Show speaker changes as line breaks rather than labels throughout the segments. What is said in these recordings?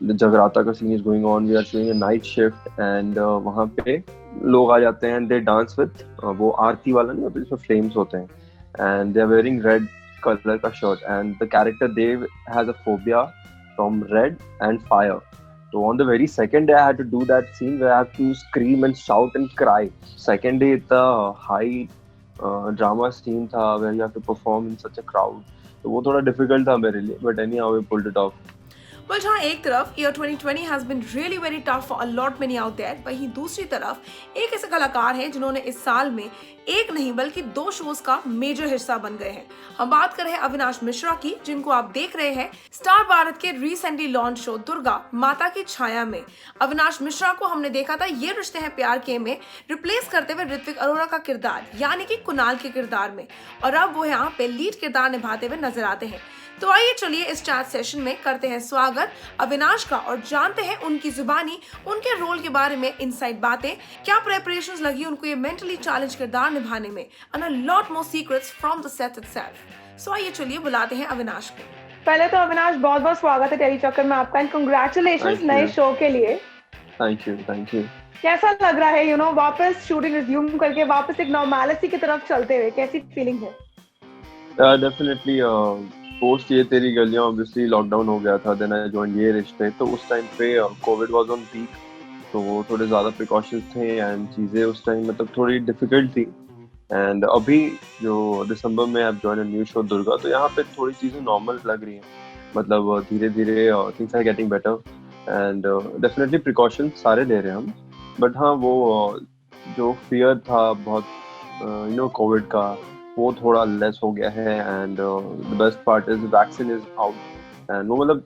जगराता का scene is going on, we are shooting a night shift and वहाँ पे लोग आ जाते हैं एंड दे डांस विथ वो आरती वाला नहीं होता जिसमें फ्लेम्स होते हैं, and they are wearing red colour का shirt and the character Dev has a phobia from red and fire. So on the very second day, I had to do that scene where I have to scream and shout and cry. Second day, the high drama scene था where you have to perform in such a crowd. तो वो थोड़ा difficult था मेरे लिए, but anyhow we pulled it off.
Well, जहाँ एक तरफ year 2020 has been really very tough for a lot many out there, वहीं दूसरी तरफ एक ऐसे कलाकार हैं जिन्होंने इस साल में एक नहीं बल्कि दो शोज का मेजर हिस्सा बन गए हैं. हम बात कर रहे हैं अविनाश मिश्रा की, जिनको आप देख रहे हैं स्टार भारत के रिसेंटली लॉन्च शो दुर्गा माता की छाया में. अविनाश मिश्रा को हमने देखा था ये रिश्ते हैं प्यार के में रिप्लेस करते हुए ऋत्विक अरोड़ा का किरदार यानी कि कुणाल के किरदार में, और अब वो यहाँ पे लीड किरदार निभाते हुए नजर आते हैं. तो आइए चलिए इस चैट सेशन में करते हैं स्वागत अविनाश का और जानते हैं उनकी जुबानी उनके रोल के बारे में इनसाइड बातें, क्या प्रेपरेशंस लगी उनको ये मेंटली चैलेंज किरदार निभाने में, and a lot more secrets from the set itself. So आइए चलिए बुलाते हैं अविनाश को. पहले तो अविनाश बहुत बहुत स्वागत है टेली चक्कर में आपका, एंड कंग्रेचुलेशंस
Thank
नए
you.
शो के लिए.
Thank you. Thank you.
कैसा लग रहा है वापस शूटिंग रिज्यूम करके वापस एक नॉर्मैलिटी की तरफ चलते हुए, कैसी फीलिंग है?
Definitely. पोस्ट ये तेरी गलियां ऑब्वियसली लॉकडाउन हो गया था, देन आई जॉइन ये रिश्ते. तो उस टाइम पे कोविड वाज ऑन पीक, तो वो थोड़े ज़्यादा प्रिकॉशंस थे एंड चीज़ें उस टाइम मतलब थोड़ी डिफिकल्ट थी. एंड अभी जो दिसंबर में आप join a new show Durga, तो यहाँ पे थोड़ी चीज़ें नॉर्मल लग रही हैं. मतलब धीरे धीरे things are getting better and definitely precautions सारे ले रहे हैं हम. बट हाँ, वो जो फियर था बहुत कोविड का, वो थोड़ा लेस हो गया है. And the best part is vaccine is out and वो मतलब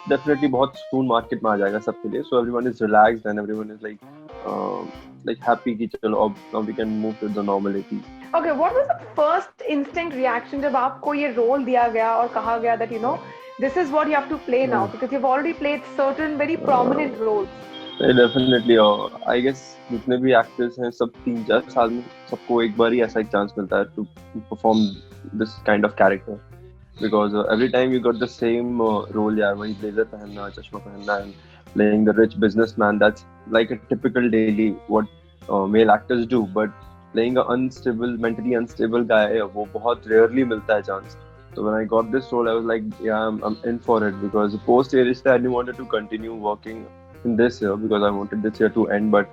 डेफिनेटली बहुत सून मार्केट में आ जाएगा सबके लिए. So everyone is relaxed and everyone is like happy कि चलो अब we can move to the normality.
Okay, what was the first instinct reaction जब आपको ये रोल दिया गया और कहा गया that this is what you have to play now because you've already played certain very prominent roles.
Definitely I guess जितने भी एक्टर्स हैं सब 3-4 साल में सबको एक बार ही ऐसा एक चांस मिलता है to perform this kind of character, because every time you got the same role यार, वही ब्लेजर पहनना, चश्मा पहनना and playing the rich businessman. That's like a typical daily what male actors do. But playing a unstable, mentally unstable guy, वो बहुत rarely मिलता है chance. So when I got this role, I was like, yeah, I'm in for it, because post Arista, I didn't wanted to continue working in this year because I wanted this year to end, but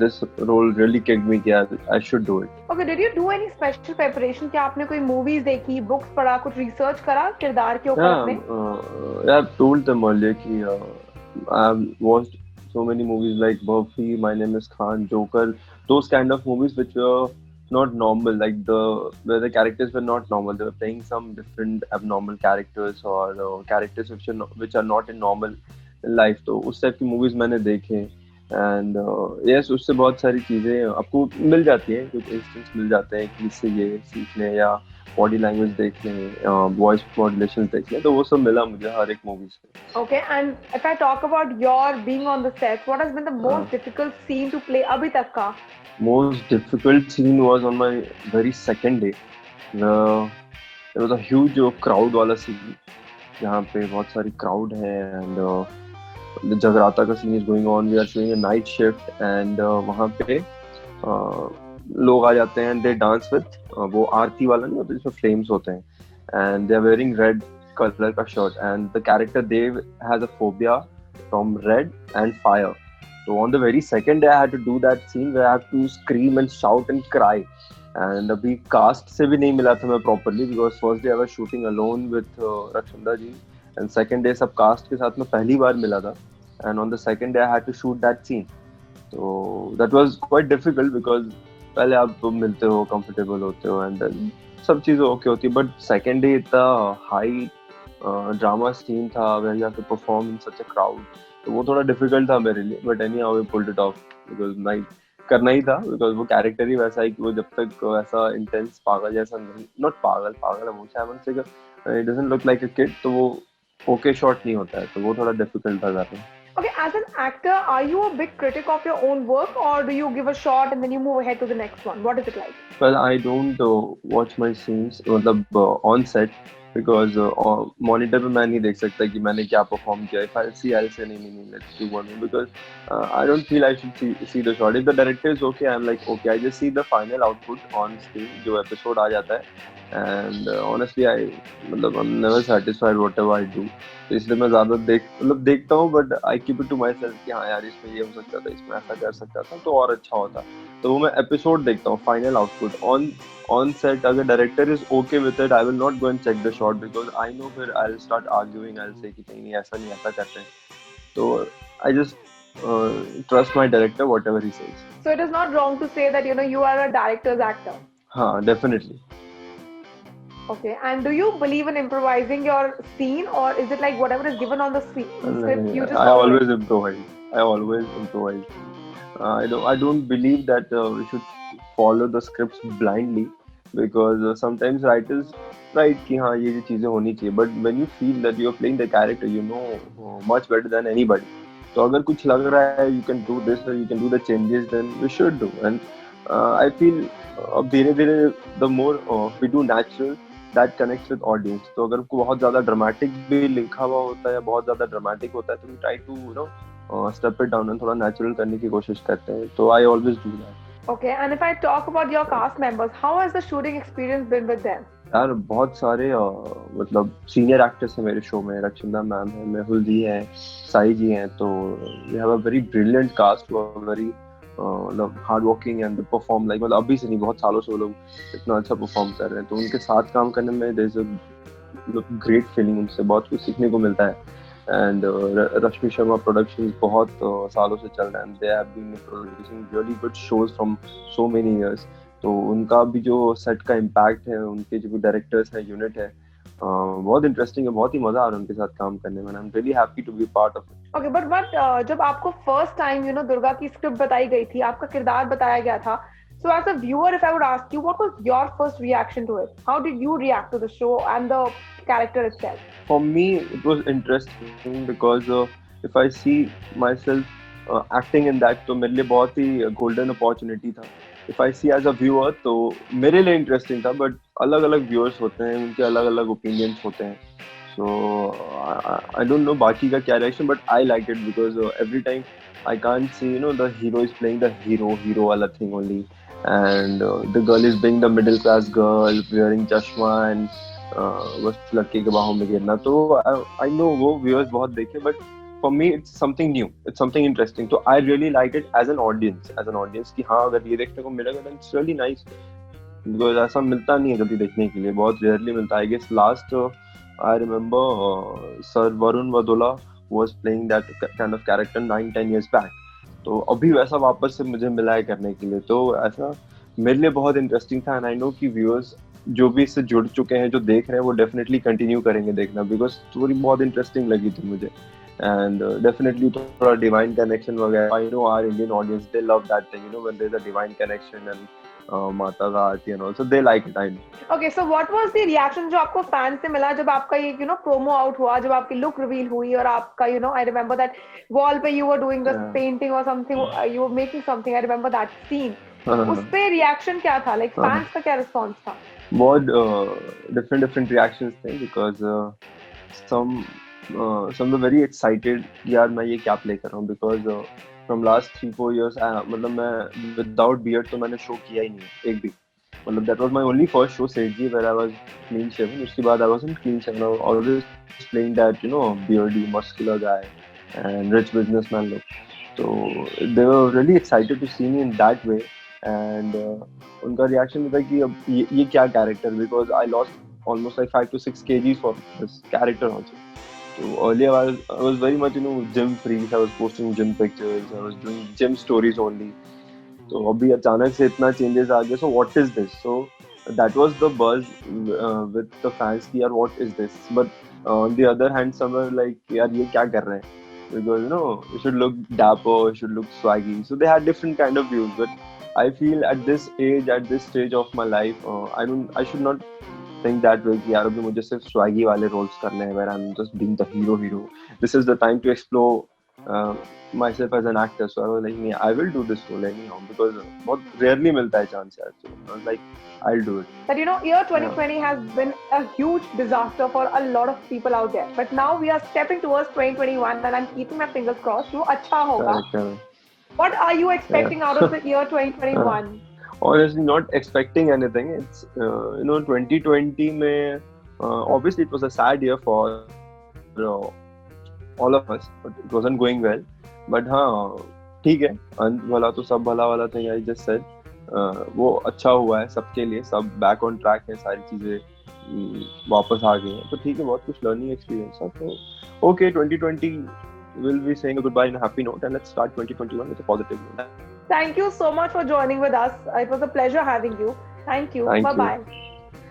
this role really kicked me. Yeah, I should do it.
Okay, did you do any special preparation? क्या आपने कोई movies देखी, books पढ़ा, कुछ research करा किरदार के ऊपर अपने?
Yeah, I've told them earlier कि I've watched so many movies like Buffy, My Name is Khan, Joker, those kind of movies which were not normal, like where the characters were not normal. They were playing some different abnormal characters or characters which are not in normal life. तो उस type की movies मैंने देखे and yes, उससे बहुत सारी चीजें आपको मिल जाती हैं, कुछ इंस्टेंस मिल जाते हैं कि इससे ये सीख लें या बॉडी लैंग्वेज देख लें, वॉइस मॉड्यूलेशन देख लें. तो वो सब मिला मुझे हर एक मूवी से.
Okay, and if I talk about your being on the set, what has been the most difficult scene to play अभी तक का?
Most difficult scene was on my very second day. There was a huge crowd वाला scene जहाँ पे बहुत सारी crowd है and the जगराता का scene is going on. We are showing a night shift and वहाँ पे लोग आ जाते हैं and they dance with वो आरती वाला नहीं होता जिसमें flames होते हैं, and they are wearing red color का shirt and the character Dev has a phobia from red and fire. So on the very second day, I had to do that scene where I have to scream and shout and cry. And अभी cast से भी नहीं मिला था मैं properly because first day I was shooting alone with Rakshanda ji and second day सब cast के साथ में पहली बार मिला था and on the second day I had to shoot that scene. So that was quite difficult because पहले आप मिलते हो, comfortable होते हो and then सब चीज़ें okay होती है, but second day इतना high drama scene था where you have to perform in such a crowd. तो वो थोड़ा डिफिकल्ट था मेरे लिए, but anyhow we pulled it off because नहीं करना ही था, बिकॉज वो कैरेक्टर ही वैसा है कि वो जब तक ऐसा इंटेंस पागल जैसा नहीं, नॉट पागल पागल है वो सेवन से it doesn't look like a kid, तो वो ओके शॉट नहीं होता है, तो वो थोड़ा डिफिकल्ट था करना.
Okay, as an actor, are you a big critic of your own work or do you give a shot and then you move ahead to the next one? What is it like?
Well, I don't watch my scenes मतलब on set. Because monitor पे मैं नहीं देख सकता कि मैंने क्या perform किया. If I C, I say नहीं, let's do one because I don't feel I should see the shot. If the director is okay, I am like okay, I just see the final output on screen जो episode आ जाता है. And honestly I मतलब I am never satisfied whatever I do. तो इसलिए मैं ज्यादा देखता हूँ, but I keep it to myself कि हाँ यार इसमें ये हो सकता था, इसमें ऐसा कर सकता था तो और अच्छा होता. तो वो मैं एपिसोड देखता हूँ, फाइनल आउटपुट on set. अगर director is okay with it, I will not go and check the shot because I know फिर I'll start arguing. I'll say कि नहीं ऐसा नहीं, ऐसा करते हैं. तो I just trust my director whatever he says.
So it is not wrong to say that you are a director's actor.
हाँ, definitely.
Okay, and do you believe in improvising your scene, or is it like whatever is given on the script you just
I
follow
always
it?
improvise. I always improvise. I don't believe that we should follow the scripts blindly because sometimes writers write कि हाँ ये चीजें होनी चाहिए, but when you feel that you are playing the character, you know much better than anybody. तो अगर कुछ लग रहा है you can do this or you can do the changes, then you should do. And I feel अब धीरे धीरे the more we do natural, that connects with audience. तो अगर को बहुत ज्यादा ड्रामेटिक भी लिखा हुआ होता है या बहुत ज्यादा ड्रामेटिक होता है तो we try to step it down and थोड़ा natural करने की कोशिश करते हैं. तो I always do that.
Okay, and if I talk about your cast members, how has the shooting experience been with them?
यार बहुत सारे मतलब सीनियर एक्टर्स हैं मेरे शो में. रक्षिंदा मैम है, मेहुल जी हैं, साई जी हैं. तो we have a very brilliant cast, very मतलब hard working and perform like मतलब अभी से नहीं, बहुत सालों से वो लोग इतना अच्छा परफॉर्म कर रहे हैं. तो उनके साथ काम करने में there is a great feeling. उनसे बहुत कुछ सीखने को मिलता है. एंड रश्मि शर्मा प्रोडक्शंस बहुत सालों से चल रहे हैं. They have been producing really good shows from so many years. तो उनका भी जो सेट का इम्पैक्ट है, उनके जो डायरेक्टर्स हैं, यूनिट है, बहुत इंटरेस्टिंग है. बहुत ही मजा आ रहा है उनके साथ काम करने में. I am really happy to be part of it.
Okay, but जब आपको फर्स्ट टाइम दुर्गा की स्क्रिप्ट बताई गई थी, आपका किरदार बताया गया था, so as a viewer, if I would ask you, what was your first reaction to it? How did you react to the show and the character itself?
For me, it was interesting because if I see myself acting in that, तो मेरे लिए बहुत ही golden opportunity था. If I see as a viewer, तो मेरे लिए interesting था, but अलग-अलग viewers होते हैं, उनके अलग-अलग opinions होते हैं. So I don't know बाकी का क्या reaction, but I liked it because every time I can't see the hero is playing the hero वाला thing only, and the girl is being the middle class girl wearing chashma and बस लड़के के बाहों में गिरना. तो I know वो viewers बहुत देखे, but for me it's something new, it's something interesting. So I really liked it as an audience कि हाँ अगर ये देखने को मिलेगा then it's really nice because ऐसा मिलता नहीं है कभी देखने के लिए, बहुत rarely मिलता है. I guess last I remember Sir Varun Vadula was playing that kind of character 9-10 years back. तो अभी वैसा वापस से मुझे मिला है करने के लिए. तो ऐसा मेरे लिए बहुत इंटरेस्टिंग था. एंड आई नो कि व्यूअर्स जो भी इससे जुड़ चुके हैं, जो देख रहे हैं, वो डेफिनेटली कंटिन्यू करेंगे देखना बिकॉज स्टोरी बहुत इंटरेस्टिंग लगी थी मुझे. एंड डेफिनेटली थोड़ा डिवाइन कनेक्शन वगैरह. I know our Indian audience they love that thing, when there is a divine connection and माता का आरती and also they like it. I know.
Okay, so what was the reaction जो आपको fan से मिला जब आपका ये प्रोमो आउट हुआ, जब आपकी लुक रिवील हुई और आपका I remember that wall पे you were doing this painting or something, you were making something, I remember that scene. उस पे रिएक्शन क्या था, लाइक फैंस का क्या रिस्पांस था?
बहुत डिफरेंट रिएक्शंस थे because some were very excited यार मैं ये क्या प्ले कर रहा हूँ बिकॉज from last 3-4 years मतलब मैं without beard तो मैंने शो किया ही नहीं एक भी. मतलब that was my only first show Sethi where I was clean shaven. उसके बाद I wasn't clean shaven. I was always playing that beardy muscular guy and rich businessman look. So they were really excited to see me in that way. And उनका reaction था कि अब ये क्या character, because I lost almost like 5 to 6 kgs for this character also. So earlier I was very much gym freak. I was posting gym pictures. I was doing gym stories only. तो अभी अचानक से इतना changes आ गया. So what is this? So that was the buzz with the fans कि यार what is this? But on the other hand, some were like यार ये क्या कर रहे हैं? Because you should look dapper, you should look swaggy. So they had different kind of views. But I feel at this age, at this stage of my life, I should not think that way कि यार अभी मुझे सिर्फ swaggy वाले roles करने हैं where I'm just being the hero. This is the time to explore myself as an actor, so I was like, I will do this role anyhow because बहुत rarely मिलता है chance यार. So I was like, I'll do it.
But you know, year 2020 has been a huge disaster for a lot of people out there. But now we are stepping towards 2021 and I'm keeping my fingers crossed. जो अच्छा होगा.
Correct.
What are you expecting out of the year 2021?
Honestly, not expecting anything. It's 2020 में obviously it was a sad year for all of us, but it wasn't going well. But हाँ ठीक है, अंत भला तो सब भला वाला था. I just said वो अच्छा हुआ है सबके लिए, सब बैक ऑन ट्रैक है, सारी चीजें वापस आ गई हैं, तो ठीक है, बहुत कुछ लर्निंग एक्सपीरियंस था. तो okay, 2020 we'll be saying a goodbye in a happy note and let's start 2021 with a positive note.
Thank you so much for joining with us. It was a pleasure having you. Thank you. Bye-bye.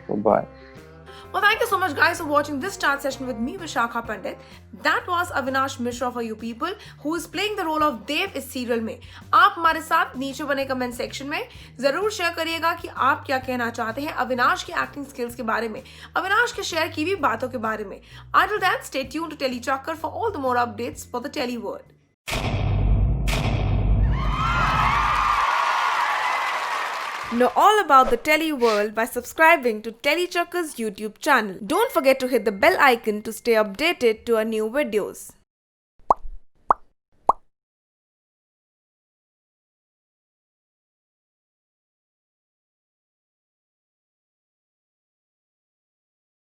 Bye-bye.
Well, thank you so much, guys, for watching this chat session with me, Vishakha Pandit. That was Avinash Mishra for you people, who is playing the role of Dev इस serial में. आप हमारे साथ नीचे बने comment section में जरूर share करिएगा कि आप क्या कहना चाहते हैं अविनाश की एक्टिंग स्किल्स के बारे में, अविनाश के शेयर की भी बातों के बारे में. Until then, stay tuned to Telly Chakkar for all the more updates for the Telly world. Know all about the Telly world by subscribing to Telly Chakkar's YouTube channel. Don't forget to hit the bell icon to stay updated to our new videos.